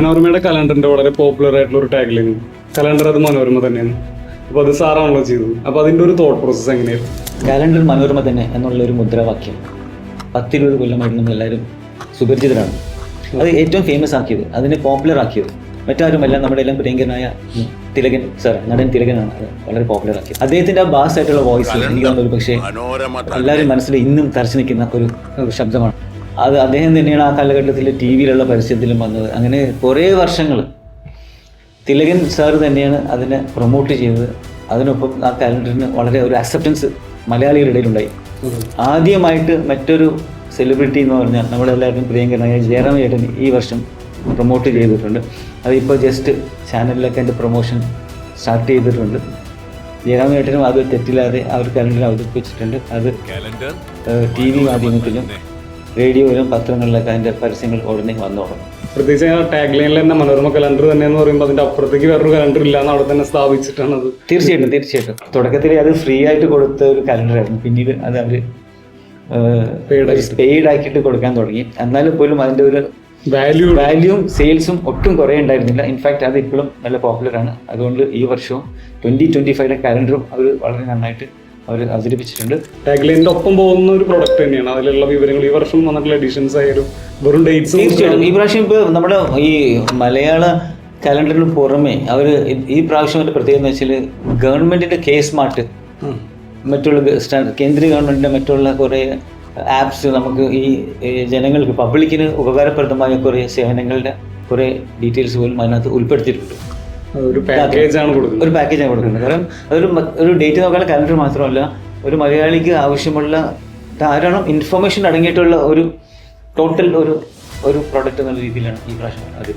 മനോരമയുടെ കലണ്ടറിന്റെ വളരെ പോപ്പുലർ ആയിട്ടുള്ള ഒരു ടാഗ്ലൈൻ, കലണ്ടർ അത് മനോരമ തന്നെയാണ്. അപ്പോൾ അത് സാറാണല്ലോ ചെയ്തത്. അപ്പോൾ അതിന്റെ ഒരു തോട്ട് പ്രോസസ് എങ്ങനെയായിരുന്നു? കലണ്ടർ മനോരമ തന്നെ എന്നുള്ള ഒരു മുദ്രാവാക്യം 10-20 കൊല്ലമായിരുന്നു എല്ലാവരും സുപരിചിതരാണ്. അത് ഏറ്റവും ഫേമസ് ആക്കിയത്, അതിനെ പോപ്പുലർ ആക്കിയത് മറ്റാരുമല്ല, നമ്മുടെ എല്ലാം പ്രിയങ്കരനായ തിലകൻ സാർ, നടൻ തിലകനാണ് അത് വളരെ പോപ്പുലർ ആക്കിയത്. അദ്ദേഹത്തിന്റെ ആ ബാസ് ആയിട്ടുള്ള വോയിസ് എനിക്ക് തോന്നുന്നു പക്ഷേ എല്ലാവരും മനസ്സിൽ ഇന്നും തറച്ചു നിൽക്കുന്ന ഒരു ശബ്ദമാണ്. അത് അദ്ദേഹം തന്നെയാണ് ആ കാലഘട്ടത്തിൽ ടി വിയിലുള്ള പരസ്യത്തിലും വന്നത്. അങ്ങനെ കുറേ വർഷങ്ങൾ തിലകൻ സാർ തന്നെയാണ് അതിനെ പ്രൊമോട്ട് ചെയ്തത്. അതിനൊപ്പം ആ കാലണ്ടറിന് വളരെ ഒരു അക്സെപ്റ്റൻസ് മലയാളികളുടെ ഇടയിലുണ്ടായി. ആദ്യമായിട്ട് മറ്റൊരു സെലിബ്രിറ്റി എന്ന് പറഞ്ഞാൽ നമ്മളെല്ലാവരും പ്രിയങ്കരനായ ജയറാം ചേട്ടൻ ഈ വർഷം പ്രൊമോട്ട് ചെയ്തിട്ടുണ്ട്. അതിപ്പോൾ ജസ്റ്റ് ചാനലിലൊക്കെ എൻ്റെ പ്രൊമോഷൻ സ്റ്റാർട്ട് ചെയ്തിട്ടുണ്ട്. ജയറാം ചേട്ടനും അത് തെറ്റില്ലാതെ ആ ഒരു കലണ്ടർ അവതരിപ്പിച്ചിട്ടുണ്ട്. അത് ടി വി മാധ്യമത്തിലും റേഡിയോയിലും പത്രങ്ങളിലൊക്കെ അതിൻ്റെ പരസ്യങ്ങൾ ഉടനെ വന്നു തുടങ്ങും. പ്രത്യേകിച്ച് ടാഗ് ലൈനിൽ തന്നെ മനോരമ കലണ്ടർ തന്നെ എന്ന് പറയുമ്പോൾ അതിന്റെ അപ്പുറത്തേക്ക് വേറൊരു കലണ്ടർ ഇല്ലാന്ന് അവിടെ തന്നെ സ്ഥാപിച്ചിട്ടാണ് അത്. തീർച്ചയായിട്ടും തുടക്കത്തിൽ അത് ഫ്രീ ആയിട്ട് കൊടുത്ത ഒരു കലണ്ടറായിരുന്നു. പിന്നീട് അത് അവർ പെയ്ഡ് ആക്കിയിട്ട് കൊടുക്കാൻ തുടങ്ങി. എന്നാലും പോലും അതിൻ്റെ ഒരു വാല്യൂവും സെയിൽസും ഒട്ടും കുറേ ഉണ്ടായിരുന്നില്ല. ഇൻഫാക്ട് അത് ഇപ്പോഴും നല്ല പോപ്പുലറാണ്. അതുകൊണ്ട് ഈ വർഷവും 2025 കലണ്ടറും അവർ വളരെ നന്നായിട്ട് അവർ അവതരിപ്പിച്ചിട്ടുണ്ട്. ടാഗ്ലൈനിന്റെ ഒപ്പം പോകുന്ന ഒരു പ്രൊഡക്റ്റ് തന്നെയാണ്. അതിലുള്ള വിവരങ്ങൾ ഈ വർഷം വന്നിട്ടുള്ള എഡിഷൻസ് ആയാലും വെറും ഡേറ്റ്സ്. തീർച്ചയായിട്ടും ഈ പ്രാവശ്യം ഇപ്പോൾ നമ്മുടെ ഈ മലയാള കലണ്ടറിന് പുറമെ അവർ ഈ പ്രാവശ്യം ഒരു പ്രത്യേകത എന്ന് വെച്ചാൽ ഗവൺമെന്റിന്റെ സ്മാർട്ട്, മറ്റുള്ള കേന്ദ്ര ഗവൺമെന്റിന്റെ മറ്റുള്ള കുറേ ആപ്സ്, നമുക്ക് ഈ ജനങ്ങൾക്ക് പബ്ലിക്കിന് ഉപകാരപ്രദമായ കുറേ സേവനങ്ങളുടെ കുറേ ഡീറ്റെയിൽസ് പോലും അതിനകത്ത് ഉൾപ്പെടുത്തിയിട്ടുണ്ട്. ഒരു പാക്കേജാണ് കൊടുക്കുന്നത്. കാരണം ഒരു ഡേറ്റ് നോക്കാനുള്ള കലണ്ടർ മാത്രമല്ല, ഒരു മലയാളിക്ക് ആവശ്യമുള്ള ധാരാളം ഇൻഫർമേഷൻ അടങ്ങിയിട്ടുള്ള ഒരു ടോട്ടൽ ഒരു പ്രൊഡക്റ്റ് എന്നുള്ള രീതിയിലാണ് ഈ പ്രാവശ്യം അത്